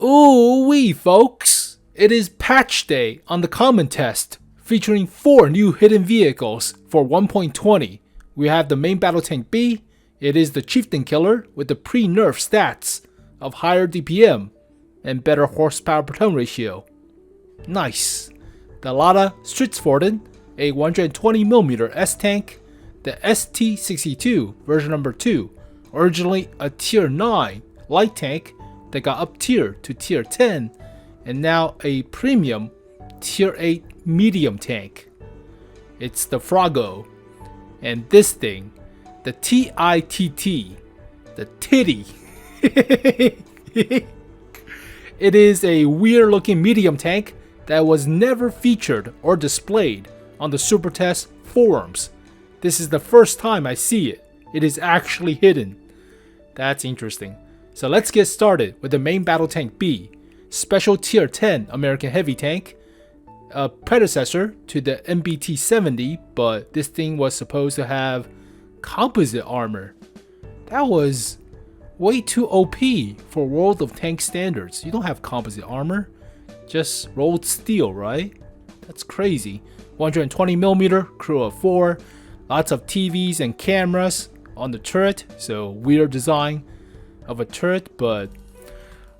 Ooh wee folks! It is patch day on the common test, featuring 4 new hidden vehicles for 1.20. We have the main battle tank B. It is the chieftain killer with the pre-nerf stats of higher DPM and better horsepower per ton ratio. Nice. The Latta Stridsfordon, a 120mm S tank. The ST-62 version number 2, originally a tier 9 light tank that got up tier to tier 10, and now a premium tier 8 medium tank. It's the Froggo. And this thing, the TITT, the titty. It is a weird looking medium tank that was never featured or displayed on the Super Test forums. This is the first time I see it. It is actually hidden. That's interesting. So let's get started with the main battle tank B, special tier 10 American heavy tank, a predecessor to the MBT-70, but this thing was supposed to have composite armor. That was way too OP for World of Tanks standards. You don't have composite armor, just rolled steel, right? That's crazy. 120mm, crew of 4, lots of TVs and cameras on the turret, so weird design of a turret, but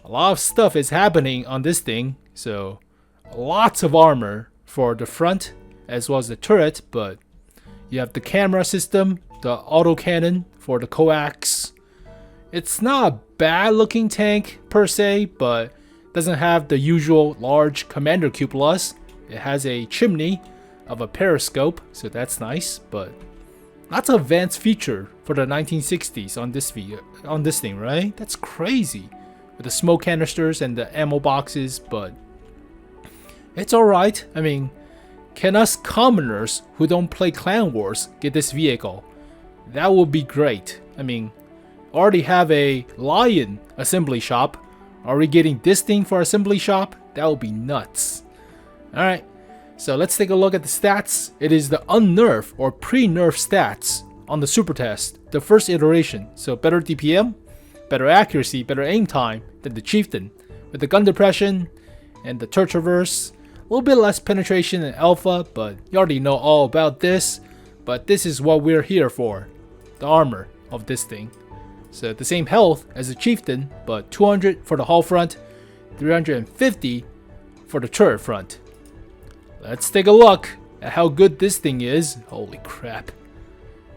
a lot of stuff is happening on this thing, so lots of armor for the front as well as the turret, but you have the camera system, the autocannon for the coax. It's not a bad looking tank per se, but doesn't have the usual large commander cupolas. It has a chimney of a periscope, so that's nice, but lots of advanced feature for the 1960s on this thing, right? That's crazy with the smoke canisters and the ammo boxes, but it's alright. I mean, can us commoners who don't play Clan Wars get this vehicle? That would be great. I mean, already have a Lion assembly shop. Are we getting this thing for assembly shop? That would be nuts. Alright, so let's take a look at the stats. It is the unnerf or pre-nerf stats on the Super Test, the first iteration. So better DPM, better accuracy, better aim time than the Chieftain, with the gun depression and the turret traverse. A little bit less penetration in Alpha, but you already know all about this. But this is what we're here for, the armor of this thing. So the same health as the Chieftain, but 200 for the hull front, 350 for the turret front. Let's take a look at how good this thing is. Holy crap.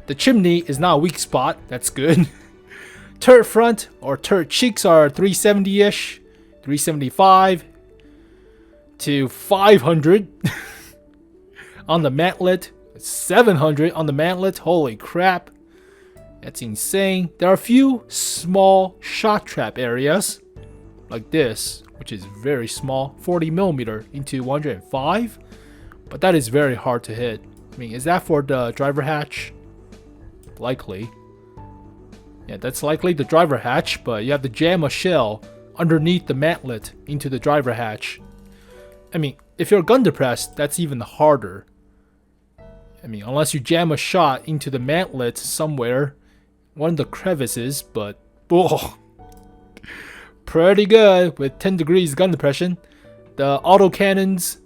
The chimney is not a weak spot, that's good. Turret front or turret cheeks are 370-ish, 375 to 500 on the mantlet, 700 on the mantlet. Holy crap. That's insane. There are a few small shot trap areas like this, which is very small, 40mm into 105, but that is very hard to hit. I mean, is that for the driver hatch? Likely. Yeah, that's likely the driver hatch, but you have to jam a shell underneath the mantlet into the driver hatch. I mean, if you're gun depressed, that's even harder. I mean, unless you jam a shot into the mantlet somewhere, one of the crevices, but oh, pretty good with 10 degrees gun depression. The autocannons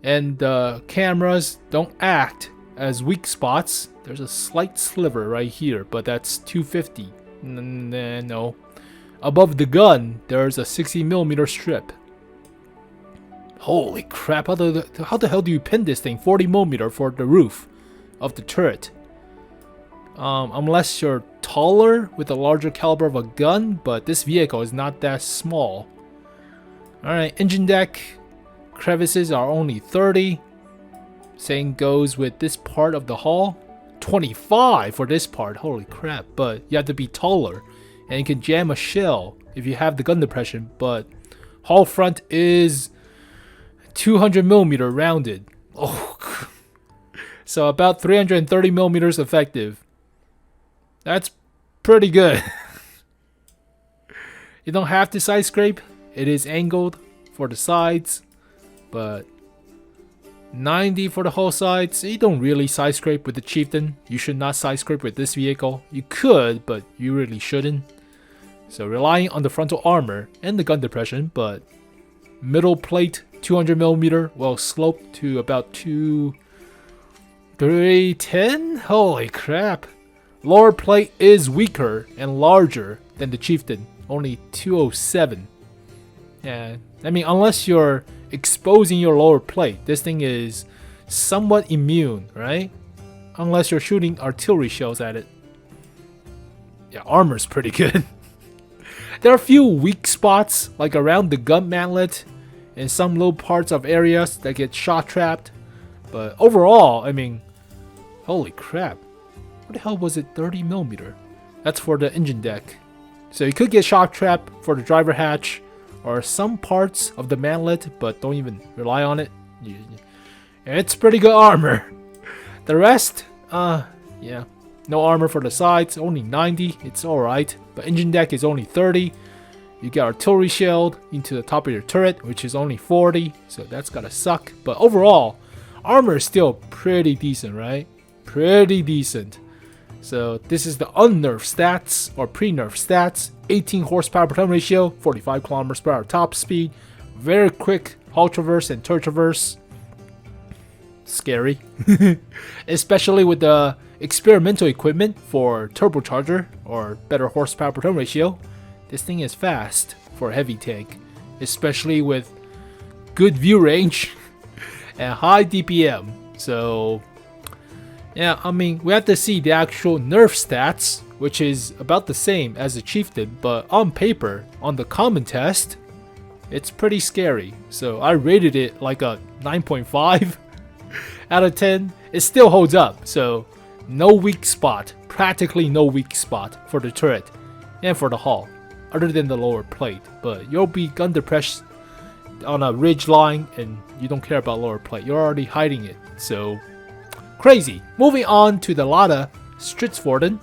and the cameras don't act as weak spots. There's a slight sliver right here, but that's 250. No. Above the gun, there's a 60mm strip. Holy crap, how the hell do you pin this thing? 40mm for the roof of the turret. Unless you're taller with a larger caliber of a gun, but this vehicle is not that small. Alright, engine deck crevices are only 30. Same goes with this part of the hull. 25 for this part, holy crap, but you have to be taller and you can jam a shell if you have the gun depression, but hull front is 200mm rounded. Oh, so about 330mm effective. That's pretty good. You don't have to side scrape. It is angled for the sides, but 90 for the whole side. So you don't really side scrape with the Chieftain. You should not side scrape with this vehicle. You could, but you really shouldn't. So relying on the frontal armor and the gun depression, but middle plate 200mm, well sloped to about 310. Holy crap. Lower plate is weaker and larger than the Chieftain, only 207. Yeah, I mean, unless you're exposing your lower plate, this thing is somewhat immune, right? Unless you're shooting artillery shells at it. Yeah, armor's pretty good. There are a few weak spots, like around the gun mantlet and some little parts of areas that get shot trapped. But overall, I mean, holy crap. What the hell was it, 30mm? That's for the engine deck. So you could get shot trapped for the driver hatch or some parts of the mantlet, but don't even rely on it. It's pretty good armor. The rest, yeah. No armor for the sides, only 90, it's alright. But engine deck is only 30. You get artillery shelled into the top of your turret, which is only 40, so that's gotta suck. But overall, armor is still pretty decent, right? Pretty decent. So this is the unnerfed stats, or pre-nerf stats. 18 horsepower per ton ratio, 45 kilometers per hour top speed, very quick hull traverse and turret traverse. Scary. Especially with the experimental equipment for turbocharger or better horsepower per ton ratio. This thing is fast for a heavy tank, especially with good view range and high DPM. So yeah, I mean, we have to see the actual nerf stats, which is about the same as the Chieftain, but on paper, on the common test, it's pretty scary. So I rated it like a 9.5 out of 10. It still holds up, so no weak spot, practically no weak spot for the turret and for the hull, other than the lower plate. But you'll be gun depressed on a ridge line and you don't care about lower plate. You're already hiding it, so crazy. Moving on to the Latta Stridsfordon.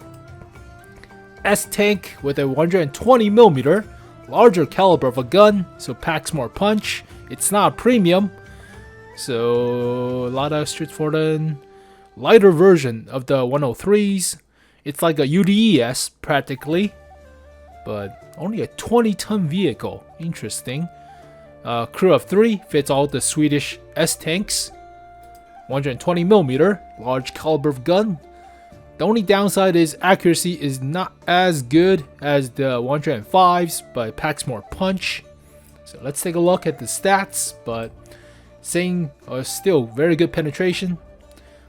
S-tank with a 120mm, larger caliber of a gun, so packs more punch. It's not a premium, so Latta Stridsfordon, lighter version of the 103s. It's like a UDES practically, but only a 20-ton vehicle. Interesting. Crew of 3 fits all the Swedish S-tanks. 120mm, large caliber of gun. The only downside is accuracy is not as good as the 105s, but it packs more punch. So let's take a look at the stats, but saying still very good penetration.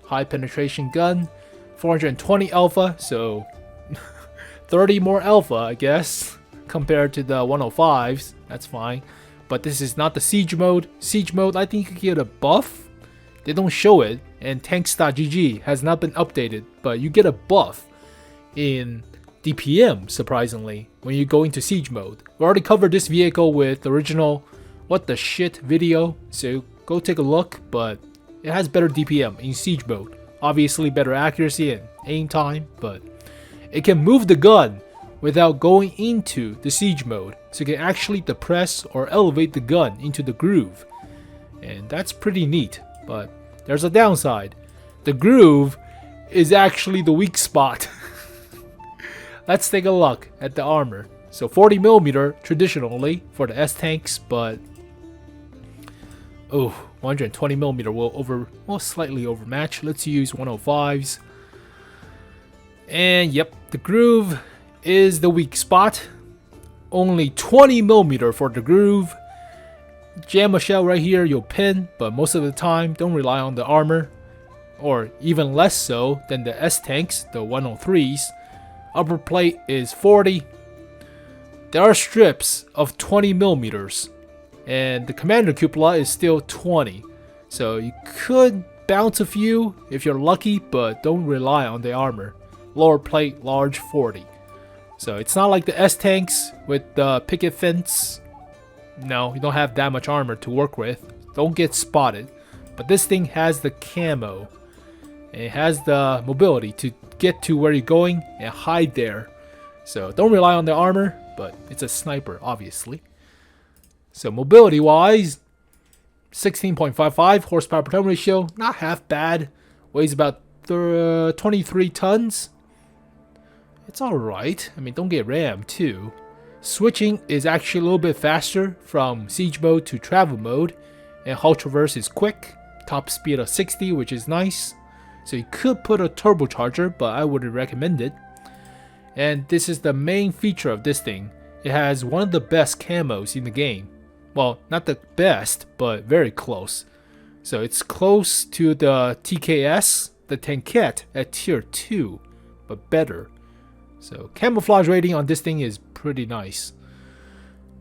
High penetration gun. 420 alpha, so 30 more alpha, I guess, compared to the 105s. That's fine. But this is not the siege mode. Siege mode, I think you could get a buff. They don't show it, and tanks.gg has not been updated, but you get a buff in DPM, surprisingly, when you go into siege mode. We already covered this vehicle with the original What the Shit video, so go take a look, but it has better DPM in siege mode. Obviously better accuracy and aim time, but it can move the gun without going into the siege mode, so you can actually depress or elevate the gun into the groove, and that's pretty neat. But there's a downside. The groove is actually the weak spot. Let's take a look at the armor. So 40mm traditionally for the S-tanks, but 120mm will slightly overmatch. Let's use 105s. And yep, the groove is the weak spot. Only 20mm for the groove. Jam a shell right here, you'll pin, but most of the time, don't rely on the armor, or even less so than the S-tanks, the 103s. Upper plate is 40. There are strips of 20mm, and the commander cupola is still 20. So you could bounce a few if you're lucky, but don't rely on the armor. Lower plate, large 40. So it's not like the S-tanks with the picket fence. No, you don't have that much armor to work with. Don't get spotted. But this thing has the camo. And it has the mobility to get to where you're going and hide there. So don't rely on the armor, but it's a sniper, obviously. So mobility wise, 16.55 horsepower per ton ratio, not half bad. Weighs about 23 tons. It's alright. I mean, don't get rammed too. Switching is actually a little bit faster from siege mode to travel mode, and hull traverse is quick, top speed of 60, which is nice. So you could put a turbocharger, but I wouldn't recommend it. And this is the main feature of this thing. It has one of the best camos in the game. Well, not the best, but very close. So it's close to the TKS, the TITT at tier 2, but better. So camouflage rating on this thing is pretty nice.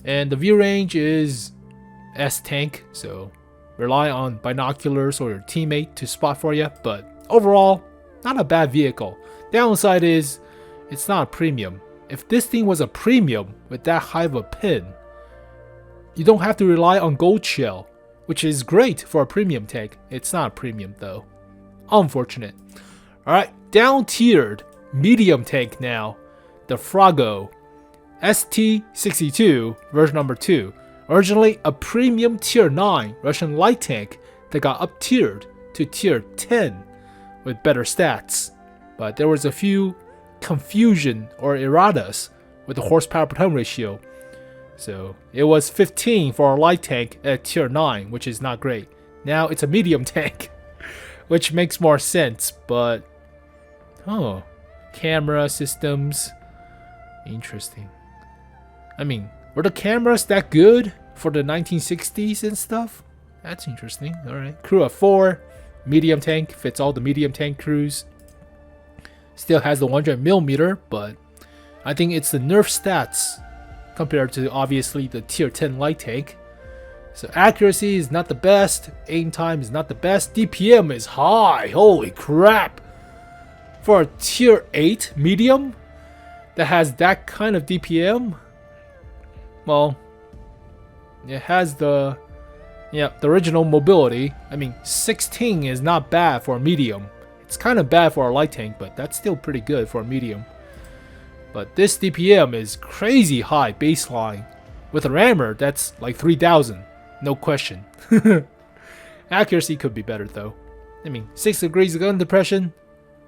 And the view range is S-tank, so rely on binoculars or your teammate to spot for you, but overall, not a bad vehicle. Downside is, it's not a premium. If this thing was a premium with that high of a pin, you don't have to rely on gold shell, which is great for a premium tank. It's not a premium though. Unfortunate. Alright, down-tiered medium tank now. The Frago ST-62 version number 2. Originally a premium tier 9 Russian light tank that got up-tiered to tier 10 with better stats. But there was a few confusion or erratas with the horsepower per ton ratio. So it was 15 for a light tank at tier 9, which is not great. Now it's a medium tank, which makes more sense, but camera systems, interesting. I mean, were the cameras that good for the 1960s and stuff? That's interesting. Alright, crew of 4, medium tank, fits all the medium tank crews. Still has the 100mm, but I think it's the nerf stats compared to obviously the tier 10 light tank. So accuracy is not the best, aim time is not the best, DPM is high, holy crap! For a tier 8 medium that has that kind of DPM, well, it has the original mobility. I mean, 16 is not bad for a medium. It's kind of bad for a light tank, but that's still pretty good for a medium. But this DPM is crazy high baseline. With a rammer, that's like 3000. No question. Accuracy could be better though. I mean, 6 degrees of gun depression,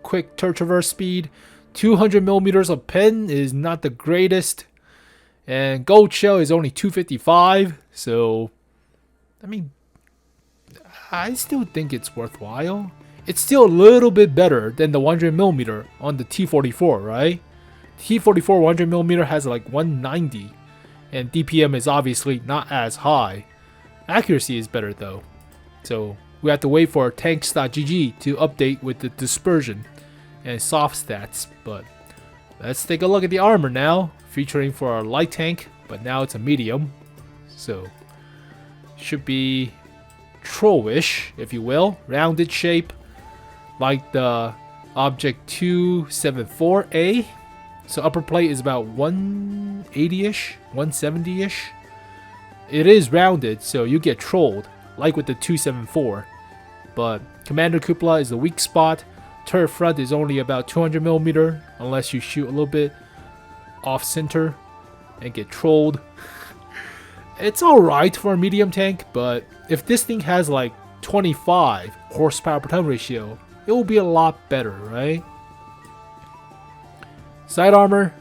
quick turret traverse speed, 200mm of pen is not the greatest. And gold shell is only 255. So, I mean, I still think it's worthwhile. It's still a little bit better than the 100mm on the T44, right? T44 100mm has like 190, and DPM is obviously not as high. Accuracy is better though, so we have to wait for tanks.gg to update with the dispersion and soft stats. But let's take a look at the armor now, featuring for our light tank, but now it's a medium, so should be trollish, if you will, rounded shape, like the Object 274A. So upper plate is about 180-ish, 170-ish. It is rounded, so you get trolled, like with the 274. But Commander Cupola is the weak spot. Turret front is only about 200mm, unless you shoot a little bit off center and get trolled. It's alright for a medium tank, but if this thing has like 25 horsepower per ton ratio, it will be a lot better, right? Side armor,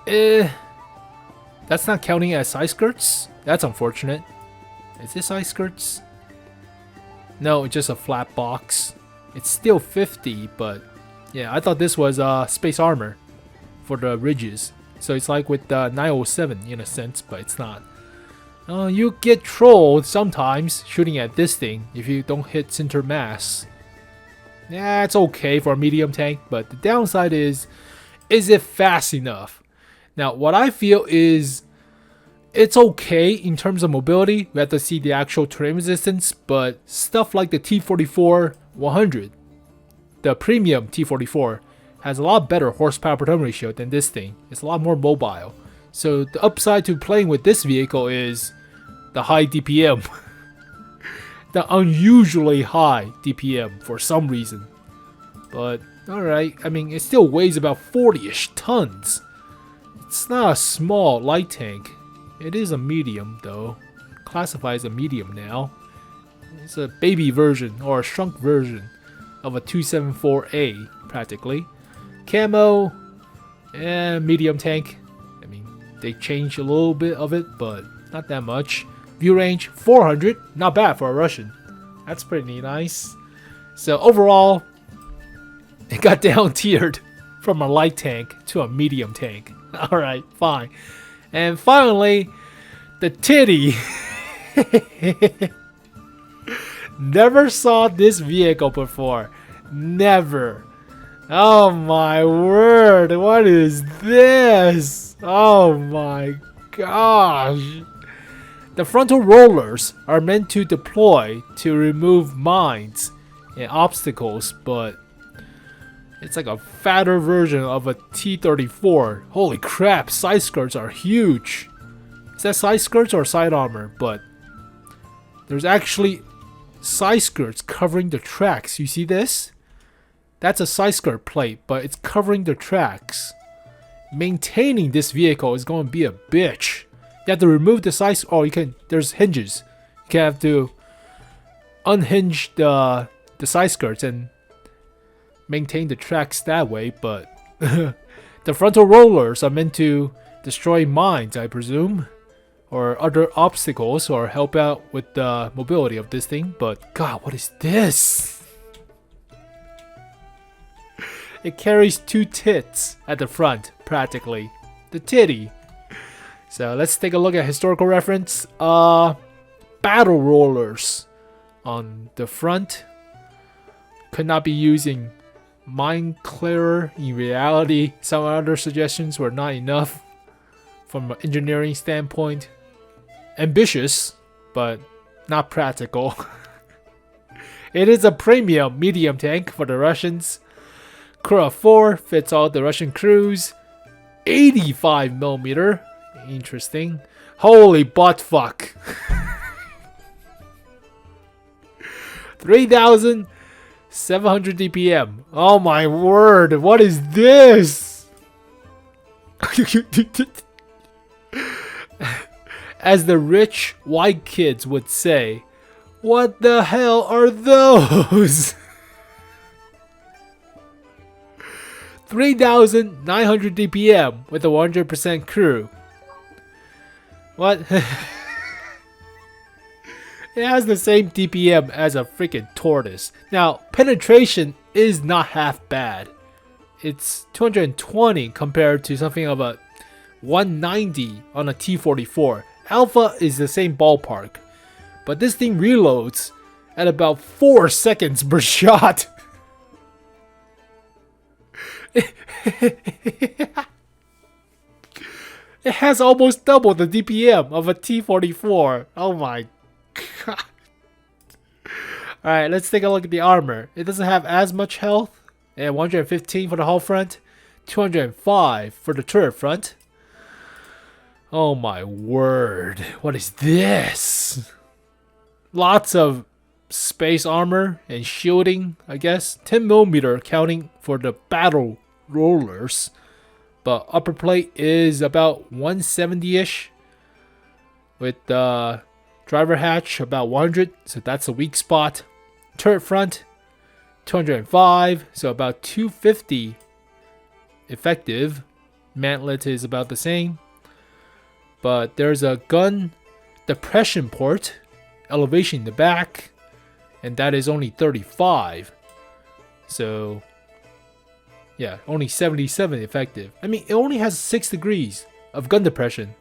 that's not counting as side skirts. That's unfortunate. Is this side skirts? No, it's just a flat box. It's still 50, but yeah, I thought this was space armor for the ridges. So it's like with the 907 in a sense, but it's not. You get trolled sometimes shooting at this thing if you don't hit center mass. Yeah, it's okay for a medium tank, but the downside is it fast enough? Now, what I feel is it's okay in terms of mobility. We have to see the actual terrain resistance, but stuff like the T44-100, the premium T44, has a lot better horsepower per ton ratio than this thing. It's a lot more mobile. So the upside to playing with this vehicle is the high DPM. The unusually high DPM for some reason. But alright, I mean, it still weighs about 40-ish tons. It's not a small light tank. It is a medium though. Classified as a medium now. It's a baby version or a shrunk version of a 274A practically. Camo and medium tank. I mean, They changed a little bit of it, but not that much. View range 400, not bad for a Russian. That's pretty nice. So overall, it got down tiered from a light tank to a medium tank. Alright, fine. And finally, the TITT. Never saw this vehicle before. Never. Oh my word, what is this? Oh my gosh. The frontal rollers are meant to deploy to remove mines and obstacles, but it's like a fatter version of a T-34. Holy crap, side skirts are huge. Is that side skirts or side armor? But there's actually side skirts covering the tracks. You see this? That's a side skirt plate, but it's covering the tracks. Maintaining this vehicle is going to be a bitch. You have to remove the side. Oh, you can. There's hinges. You can have to unhinge the side skirts and maintain the tracks that way. But the frontal rollers are meant to destroy mines, I presume, or other obstacles, or help out with the mobility of this thing. But God, what is this? It carries two tits at the front, practically. The titty. So let's take a look at historical reference. Battle rollers on the front. Could not be using mine clearer. In reality, some other suggestions were not enough from an engineering standpoint. Ambitious, but not practical. It is a premium medium tank for the Russians. Crew of 4 fits all the Russian crews. 85mm. Interesting. Holy butt fuck. 3,700 DPM. Oh my word. What is this? As the rich white kids would say, what the hell are those? 3,900 DPM with a 100% crew. What? It has the same DPM as a freaking tortoise. Now, penetration is not half bad. It's 220 compared to something of a 190 on a T-44. Alpha is the same ballpark. But this thing reloads at about 4 seconds per shot. It has almost double the DPM of a T-44. Oh my god. Alright, let's take a look at the armor. It doesn't have as much health. And 115 for the hull front. 205 for the turret front. Oh my word. What is this? Lots of space armor and shielding, I guess. 10mm counting for the battle rollers. But upper plate is about 170-ish. With the driver hatch about 100. So that's a weak spot. Turret front 205. So about 250 effective. Mantlet is about the same. But there's a gun depression port. Elevation in the back. And that is only 35. So yeah, only 77 effective. I mean, it only has 6 degrees of gun depression.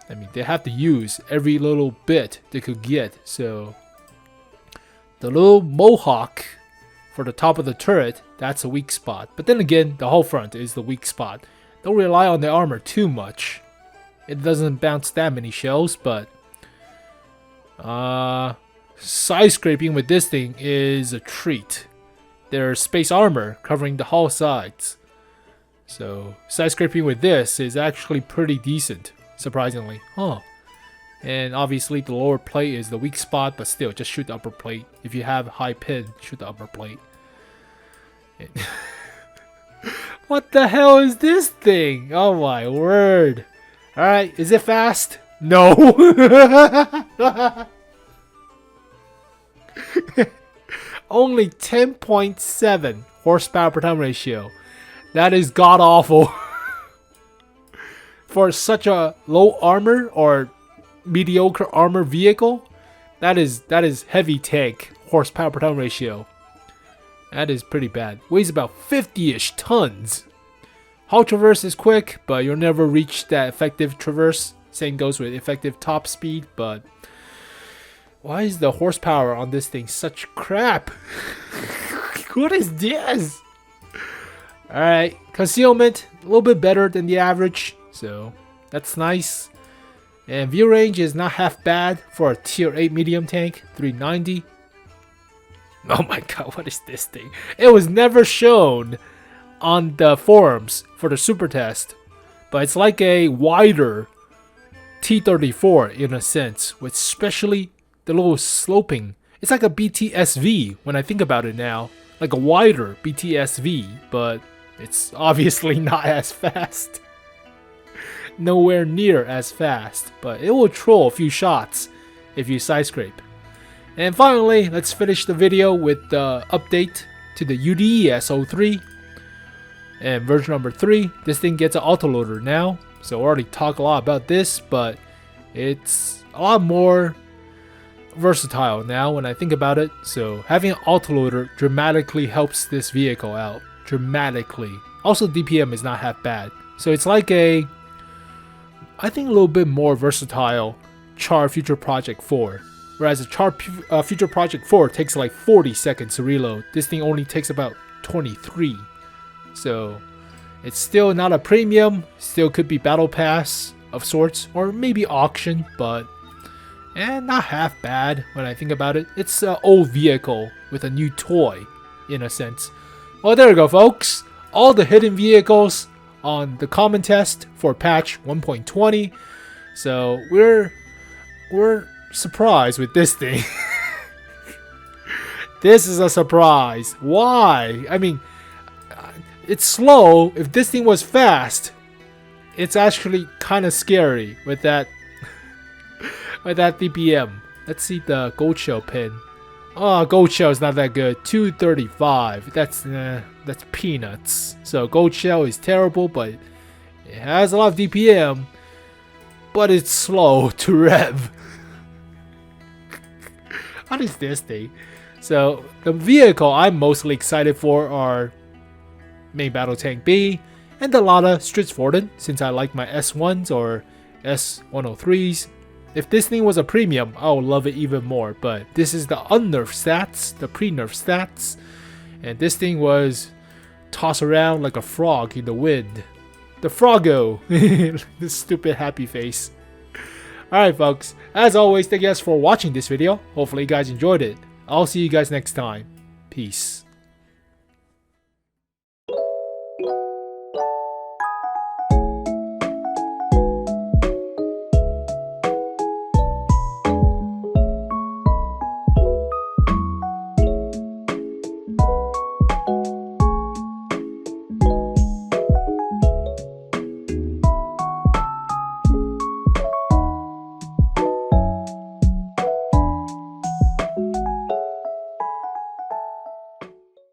I mean, they have to use every little bit they could get. So the little mohawk for the top of the turret, that's a weak spot. But then again, the whole front is the weak spot. Don't rely on the armor too much. It doesn't bounce that many shells, but side scraping with this thing is a treat. There's space armor covering the hull sides. So side scraping with this is actually pretty decent, surprisingly. And obviously the lower plate is the weak spot, but still, just shoot the upper plate. If you have high pin, shoot the upper plate. What the hell is this thing? Oh my word. Alright, is it fast? No. Only 10.7 horsepower per ton ratio. That is god awful. for such a low armor or mediocre armor vehicle, that is heavy tank horsepower per ton ratio. That is pretty bad. Weighs about 50-ish tons. Hull traverse is quick, but you'll never reach that effective traverse. Same goes with effective top speed, but why is the horsepower on this thing such crap? What is this? Alright, concealment, a little bit better than the average, so that's nice. And view range is not half bad for a tier 8 medium tank, 390. Oh my god, what is this thing? It was never shown on the forums for the super test, but it's like a wider T-34 in a sense, with especially the little sloping. It's like a BTSV when I think about it now, like a wider BTSV, but it's obviously not as fast. Nowhere near as fast, but it will troll a few shots if you side scrape. And finally, let's finish the video with the update to the UDES 03 and version number 3. This thing gets an autoloader now, so I already talked a lot about this, but it's a lot more versatile now when I think about it. So having an autoloader dramatically helps this vehicle out. Dramatically. Also, DPM is not half bad. So it's like a, I think, a little bit more versatile Char Future Project 4. Whereas a Char Future Project 4 takes like 40 seconds to reload. This thing only takes about 23. So it's still not a premium. Still could be battle pass of sorts. Or maybe auction. But not half bad when I think about it. It's an old vehicle with a new toy in a sense. Well, there you go, folks. All the hidden vehicles on the common test for patch 1.20. So we're surprised with this thing. This is a surprise. Why? I mean, it's slow. If this thing was fast, it's actually kind of scary with that with that DPM. Let's see the gold shell pin. Oh, gold shell is not that good. 235. That's peanuts. So gold shell is terrible, but it has a lot of DPM, but it's slow to rev. What is this thing? So the vehicle I'm mostly excited for are main battle tank B and the Latta Stridsfordon, since I like my S1s or S103s. If this thing was a premium, I would love it even more, but this is the unnerf stats, the pre-nerf stats, and this thing was tossed around like a frog in the wind. The froggo! This stupid happy face. Alright folks, as always, thank you guys for watching this video. Hopefully you guys enjoyed it. I'll see you guys next time. Peace.